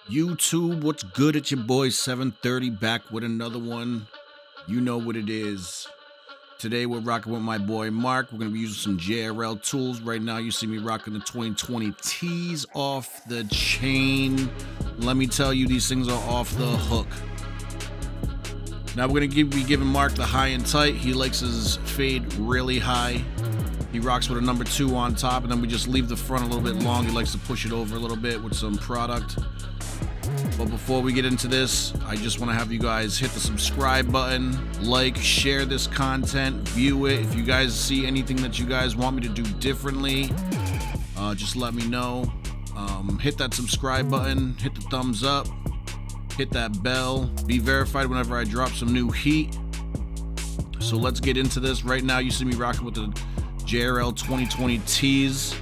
YouTube, what's good? It's your boy 730 back with another one. You know what it is. Today we're rocking with my boy Mark. We're going to be using some JRL tools. Right now you see me rocking the 2020 T's off the chain. Let me tell you, these things are off the hook. Now we're going to be giving Mark the high and tight. He likes his fade really high. He rocks with a number 2 on top, and then we just leave the front a little bit long. He likes to push it over a little bit with some product. But before we get into this, I just want to have you guys hit the subscribe button, like, share this content, view it. If you guys see anything that you guys want me to do differently, just let me know. Hit that subscribe button, hit the thumbs up, hit that bell, be verified whenever I drop some new heat. So let's get into this. Right now you see me rocking with the JRL 2020 T's,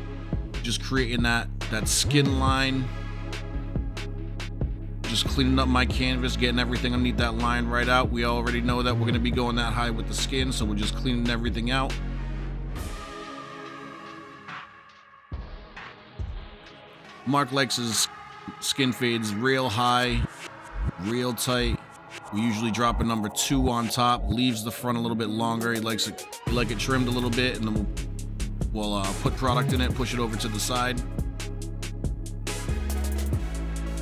just creating that skin line. Just cleaning up my canvas, getting everything underneath that line right out. We already know that we're going to be going that high with the skin, so we're just cleaning everything out. Mark likes his skin fades real high, real tight. We usually drop a number 2 on top, leaves the front a little bit longer. He likes it, like it trimmed a little bit, and then we'll put product in it, push it over to the side.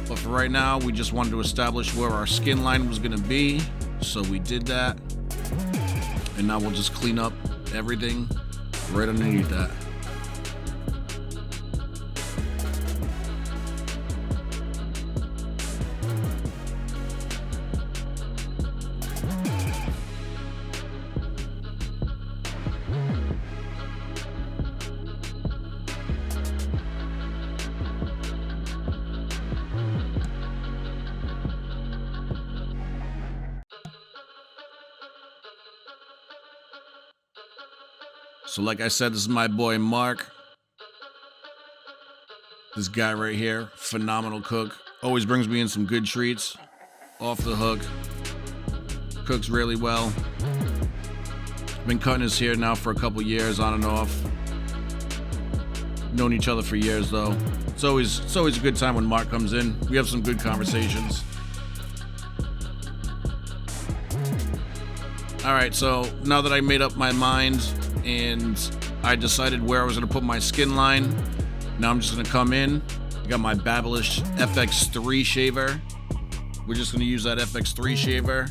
But for right now, we just wanted to establish where our skin line was going to be. So we did that. And now we'll just clean up everything right underneath that. So like I said, this is my boy Mark. This guy right here, phenomenal cook. Always brings me in some good treats. Off the hook. Cooks really well. Been cutting his hair now for a couple years, on and off. Known each other for years though. It's always a good time when Mark comes in. We have some good conversations. Alright, so now that I made up my mind and I decided where I was going to put my skin line, now I'm just going to come in. I got my Babylish FX3 shaver. We're just going to use that FX3 shaver,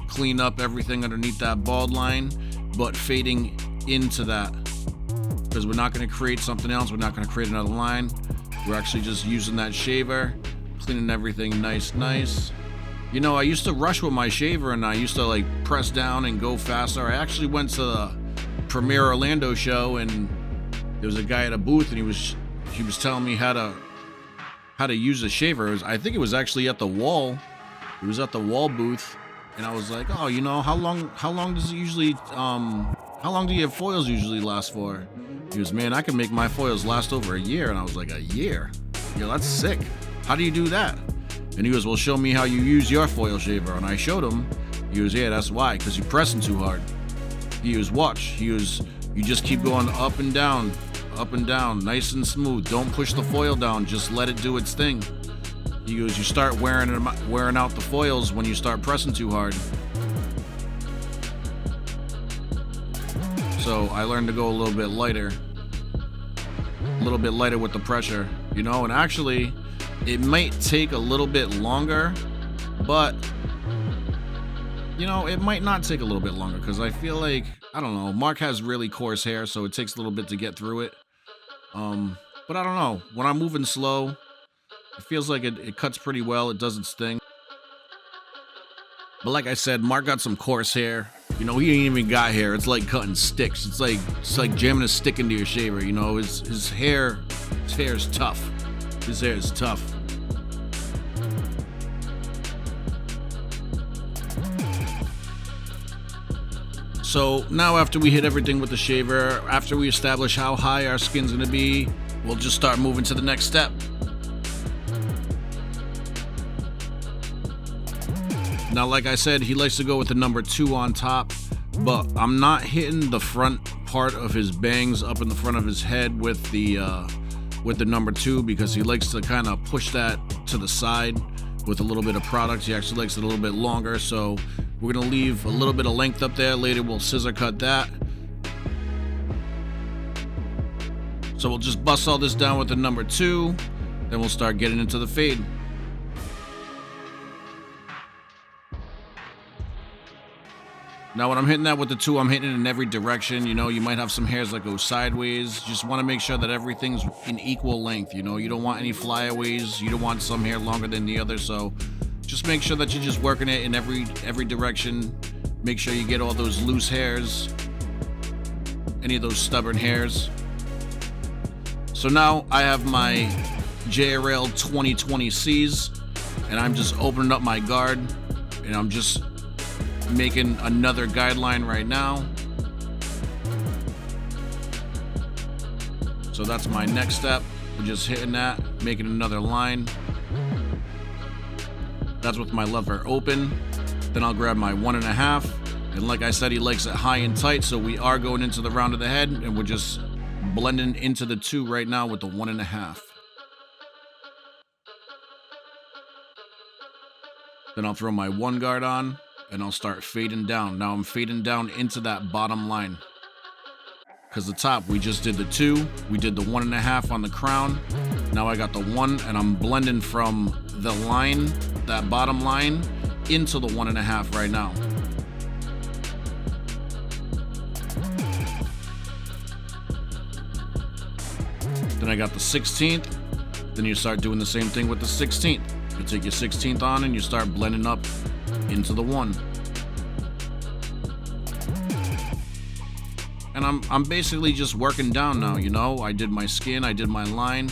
clean up everything underneath that bald line, but fading into that, because we're not going to create something else. We're not going to create another line. We're actually just using that shaver, cleaning everything nice. You know, I used to rush with my shaver, and I used to like press down and go faster. I actually went to the Premiere Orlando show, and there was a guy at a booth, and he was telling me how to use a shaver. I think it was actually at the wall. It was at the wall booth, and I was like, oh, you know, how long does it usually how long do your foils usually last for? He goes, man, I can make my foils last over a year. And I was like, a year? Yo, that's sick. How do you do that? And he goes, well, show me how you use your foil shaver. And I showed him. He goes, yeah, that's why, because you're pressing too hard. He goes, watch. He goes, you just keep going up and down, nice and smooth. Don't push the foil down. Just let it do its thing. He goes, you start wearing out the foils when you start pressing too hard. So I learned to go a little bit lighter with the pressure, you know, and actually it might take a little bit longer, but you know, it might not take a little bit longer, because I feel like, I don't know, Mark has really coarse hair, so it takes a little bit to get through it. But I don't know, when I'm moving slow, it feels like it cuts pretty well. It doesn't sting. But like I said, Mark got some coarse hair. You know, he ain't even got hair. It's like cutting sticks. It's like jamming a stick into your shaver. You know, his hair is tough. His hair is tough. So now after we hit everything with the shaver, after we establish how high our skin's gonna be, we'll just start moving to the next step. Now, like I said, he likes to go with the number 2 on top, but I'm not hitting the front part of his bangs up in the front of his head with the number 2, because he likes to kind of push that to the side with a little bit of product. He actually likes it a little bit longer, so we're gonna leave a little bit of length up there. Later we'll scissor cut that. So we'll just bust all this down with the number 2, then we'll start getting into the fade. Now when I'm hitting that with the 2, I'm hitting it in every direction. You know, you might have some hairs that go sideways. Just want to make sure that everything's in equal length. You know, you don't want any flyaways. You don't want some hair longer than the other. So just make sure that you're just working it in every direction. Make sure you get all those loose hairs, any of those stubborn hairs. So now I have my JRL 2020Cs, and I'm just opening up my guard, and I'm just making another guideline right now. So that's my next step. I'm just hitting that, making another line. That's with my lever open. Then I'll grab my 1.5. And like I said, he likes it high and tight, so we are going into the round of the head, and we're just blending into the 2 right now with the 1.5. Then I'll throw my 1 guard on, and I'll start fading down. Now I'm fading down into that bottom line, because the top, we just did the 2, we did the 1.5 on the crown. Now I got the 1, and I'm blending from the line, that bottom line, into the 1.5 right now. Then I got the 16th. Then you start doing the same thing with the 16th. You take your 16th on and you start blending up into the 1. And I'm basically just working down now, you know. I did my skin, I did my line,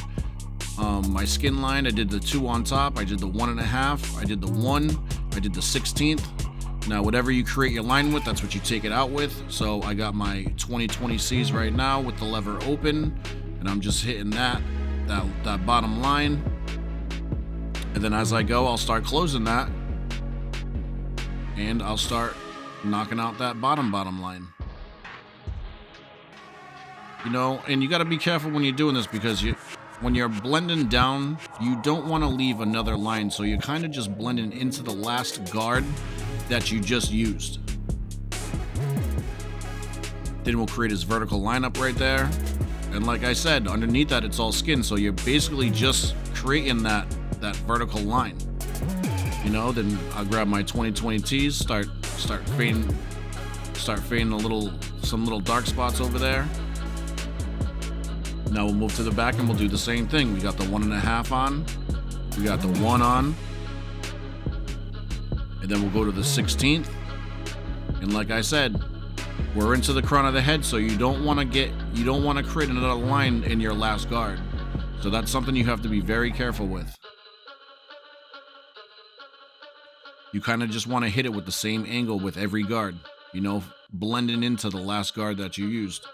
my skin line, I did the 2 on top, I did the 1.5, I did the 1, I did the 16th. Now whatever you create your line with, that's what you take it out with. So I got my 2020Cs right now with the lever open, and I'm just hitting that bottom line. And then as I go, I'll start closing that, and I'll start knocking out that bottom line. You know, and you got to be careful when you're doing this, because when you're blending down, you don't want to leave another line, so you're kind of just blending into the last guard that you just used. Then we'll create his vertical lineup right there, and like I said, underneath that it's all skin, so you're basically just creating that vertical line. You know, then I'll grab my 2020Ts, start fading some little dark spots over there. Now we'll move to the back and we'll do the same thing. We got the 1.5 on, we got the 1 on, and then we'll go to the 16th. And like I said, we're into the crown of the head, so you don't want to create another line in your last guard. So that's something you have to be very careful with. You kind of just want to hit it with the same angle with every guard, you know, blending into the last guard that you used.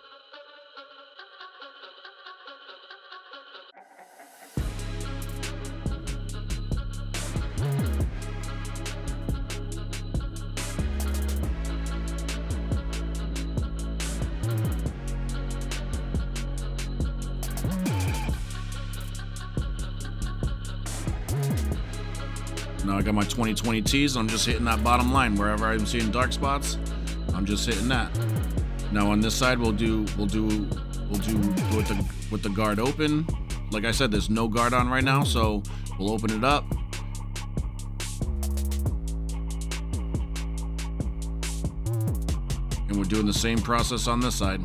Now I got my 2020Ts. I'm just hitting that bottom line wherever I'm seeing dark spots. I'm just hitting that. Now on this side, we'll do with the guard open. Like I said, there's no guard on right now, so we'll open it up. And we're doing the same process on this side.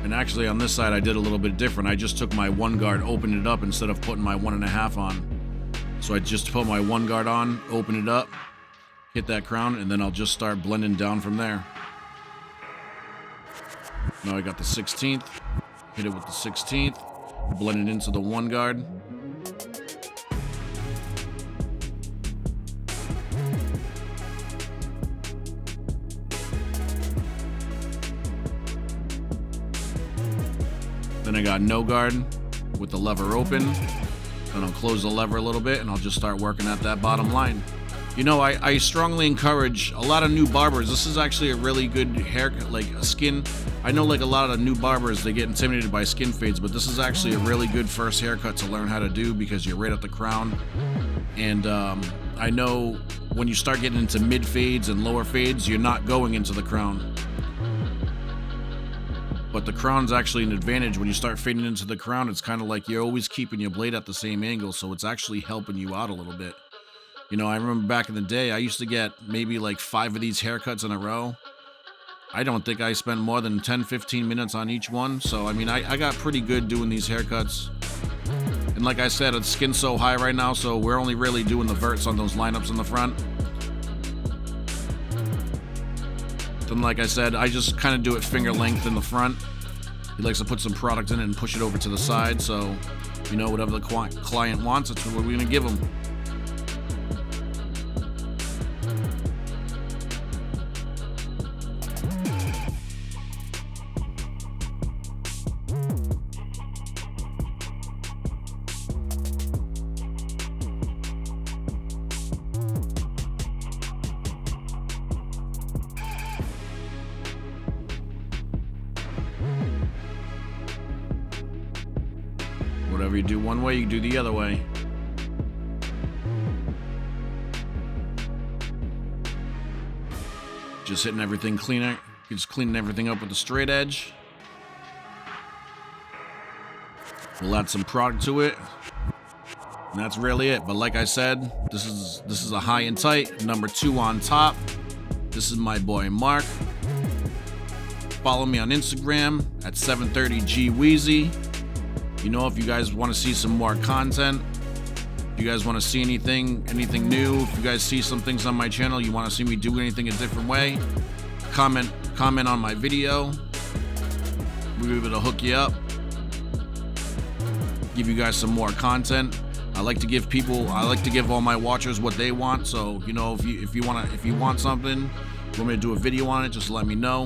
And actually on this side I did a little bit different. I just took my 1 guard, opened it up instead of putting my 1.5 on. So I just put my 1 guard on, open it up, hit that crown, and then I'll just start blending down from there. Now I got the 16th, hit it with the 16th, blend it into the 1 guard. Then I got no guard with the lever open. Then I'll close the lever a little bit and I'll just start working at that bottom line. You know, I strongly encourage a lot of new barbers. This is actually a really good haircut, like a skin. I know like a lot of new barbers, they get intimidated by skin fades, but this is actually a really good first haircut to learn how to do because you're right at the crown. And I know when you start getting into mid fades and lower fades, you're not going into the crown. But the crown's actually an advantage. When you start fading into the crown, it's kind of like you're always keeping your blade at the same angle, so it's actually helping you out a little bit. You know, I remember back in the day, I used to get maybe like 5 of these haircuts in a row. I don't think I spent more than 10-15 minutes on each one. So, I mean, I got pretty good doing these haircuts. And like I said, it's skin so high right now, so we're only really doing the verts on those lineups in the front. Then, like I said, I just kind of do it finger length in the front. He likes to put some product in it and push it over to the side. So, you know, whatever the client wants, that's what we're going to give them. Whatever you do one way, you do the other way. Just hitting everything cleaner. Just cleaning everything up with the straight edge. We'll add some product to it. And that's really it. But like I said, this is a high and tight. Number 2 on top. This is my boy Mark. Follow me on Instagram at 730GWeezy. You know, if you guys want to see some more content, if you guys want to see anything new, if you guys see some things on my channel, you want to see me do anything a different way, comment on my video. We'll be able to hook you up, give you guys some more content. I like to give all my watchers what they want. So, you know, if you want something, you want me to do a video on it, just let me know.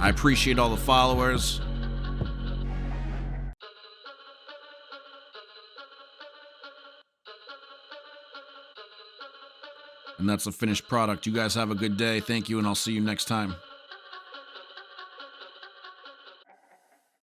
I appreciate all the followers. And that's the finished product. You guys have a good day. Thank you, and I'll see you next time.